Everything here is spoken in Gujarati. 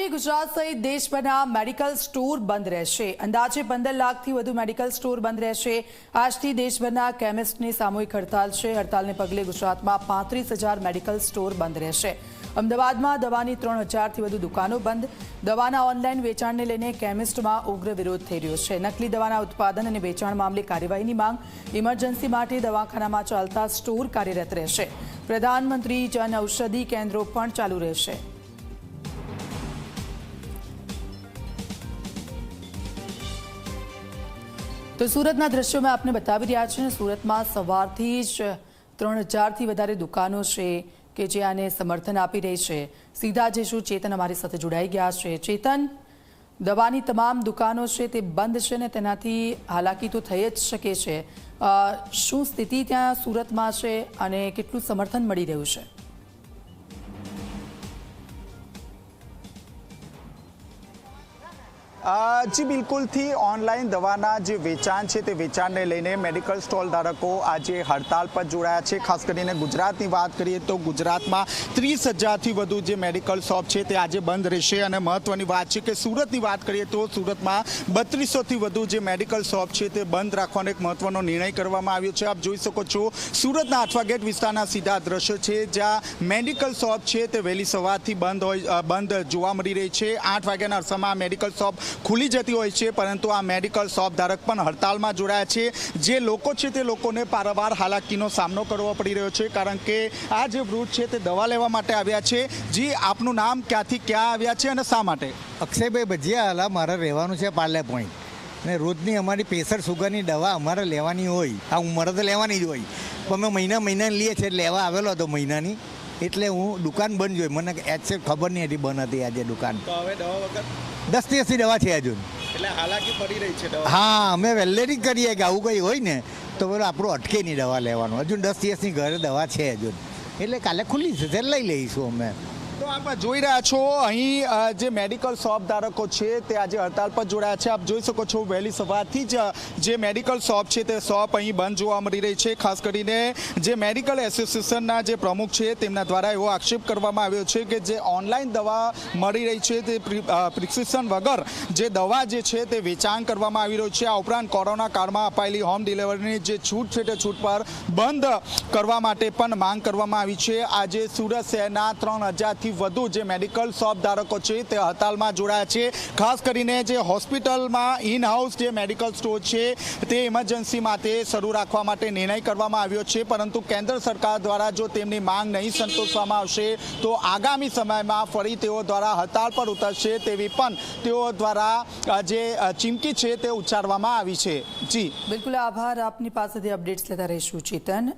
આજથી ગુજરાત સહિત દેશભરના મેડિકલ સ્ટોર બંધ રહેશે। અંદાજે 15 લાખથી વધુ મેડિકલ સ્ટોર બંધ રહેશે। આજથી દેશભરના કેમિસ્ટની સામૂહિક હડતાલ છે। હડતાલને પગલે ગુજરાતમાં 35,000 મેડિકલ સ્ટોર બંધ રહેશે। અમદાવાદમાં દવાની 3,000થી વધુ દુકાનો બંધ। દવાના ઓનલાઈન વેચાણને લઈને કેમિસ્ટમાં ઉગ્ર વિરોધ થઈ રહ્યો છે। નકલી દવાના ઉત્પાદન અને વેચાણ મામલે કાર્યવાહીની માંગ। ઇમરજન્સી માટે દવાખાનામાં ચાલતા સ્ટોર કાર્યરત રહેશે। પ્રધાનમંત્રી જન ઔષધિ કેન્દ્રો પણ ચાલુ રહેશે। તો સુરતના દ્રશ્યો મેં આપને બતાવી રહ્યા છે। સુરતમાં સવારથી જ 3,000થી વધારે દુકાનો છે કે જે આને સમર્થન આપી રહી છે। સીધા જઈશું, ચેતન અમારી સાથે જોડાઈ ગયા છે। ચેતન, દવાની તમામ દુકાનો છે તે બંધ છે ને તેનાથી હાલાકી તો થઈ જ શકે છે। શું સ્થિતિ ત્યાં સુરતમાં છે અને કેટલું સમર્થન મળી રહ્યું છે? જી બિલકુલથી ઓનલાઈન દવાના જે વેચાણ છે તે વેચાણને લઈને મેડિકલ સ્ટોલ ધારકો આજે હડતાલ પર જોડાયા છે। ખાસ કરીને ગુજરાતની વાત કરીએ તો ગુજરાતમાં 30,000થી વધુ જે મેડિકલ શોપ છે તે આજે બંધ રહેશે। અને મહત્વની વાત છે કે સુરતની વાત કરીએ તો સુરતમાં 3200થી વધુ જે મેડિકલ શોપ છે તે બંધ રાખવાનો એક મહત્વનો નિર્ણય કરવામાં આવ્યો છે। આપ જોઈ શકો છો સુરતના આઠવા ગેટ વિસ્તારના સીધા દ્રશ્યો છે, જ્યાં મેડિકલ શોપ છે તે વહેલી સવારથી બંધ જોવા મળી રહી છે। 8 વાગ્યાના અરસામાં મેડિકલ શોપ ખુલી જતી હોય છે, પરંતુ આ મેડિકલ શોપ ધારક પણ હડતાલમાં જોડાયા છે। જે લોકો છે તે લોકોને પારાવાર હાલાકીનો સામનો કરવો પડી રહ્યો છે, કારણ કે આ જે વૃદ્ધ છે તે દવા લેવા માટે આવ્યા છે। જી, આપનું નામ, ક્યાંથી ક્યાં આવ્યા છે અને શા માટે? અક્ષયભાઈ ભજીયા, મારે રહેવાનું છે પાર્લે પોઈન્ટ ને રોજની અમારી પ્રેશર સુગરની દવા અમારે લેવાની હોય। આ ઉંમરે તો લેવાની જ હોય, પણ અમે મહિના લઈએ છીએ। લેવા આવેલો હતો મહિનાની, એટલે હું દુકાન બંધ જોઈ, મને એક્સેપ્ટ ખબર નહીં હતી બંધ હતી આજે દુકાન। તો હવે દવા વગર 10 દિવસથી દવા છે હજુ, એટલે હાલાકી પડી રહી છે દવા। હા, અમે વહેલેથી જ કરીએ કે આવું કંઈ હોય ને તો બોલો આપણું અટકે નહીં દવા લેવાનું। હજુ 10 દિવસની ઘરે દવા છે હજુ, એટલે કાલે ખુલ્લી છે ત્યારે લઈ લઈશું અમે। તો આપ જોઈ રહ્યા છો અહીં જે મેડિકલ શોપ ધારકો છે તે આજે હડતાલ પર જોડાયા છે। આપ જોઈ શકો છો વહેલી સવારથી જ જે મેડિકલ શોપ છે તે શોપ અહીં બંધ જોવા મળી રહી છે। ખાસ કરીને જે મેડિકલ એસોસિએશનના જે પ્રમુખ છે તેમના દ્વારા એવો આક્ષેપ કરવામાં આવ્યો છે કે જે ઓનલાઈન દવા મળી રહી છે તે પ્રિસ્ક્રિપ્શન વગર જે દવા જે છે તે વેચાણ કરવામાં આવી રહ્યું છે। આ ઉપરાંત કોરોના કાળમાં અપાયેલી હોમ ડિલિવરીની જે છૂટ છે તે છૂટ પર બંધ કરવા માટે પણ માંગ કરવામાં આવી છે। આજે સુરત શહેરના 3,000થી વધુ જે મેડિકલ શોપ ધારકો છે તે હડતાલમાં જોડાયા છે। ખાસ કરીને જે હોસ્પિટલમાં ઇન હાઉસ જે મેડિકલ સ્ટોર છે તે ઇમરજન્સી માટે શરૂ રાખવા માટે નિર્ણય કરવામાં આવ્યો છે, પરંતુ કેન્દ્ર સરકાર દ્વારા જો તેમની માંગ નહીં સંતોષવામાં આવશે તો આગામી સમયમાં ફરી તેઓ દ્વારા હડતાલ પર ઉતરશે તેવી પણ તેઓ દ્વારા જે ચીમકી છે તે ઉચ્ચારવામાં આવી છે। જી બિલકુલ, આભાર। આપની પાસેથી અપડેટ્સ લેતા રહીશું, ચેતન।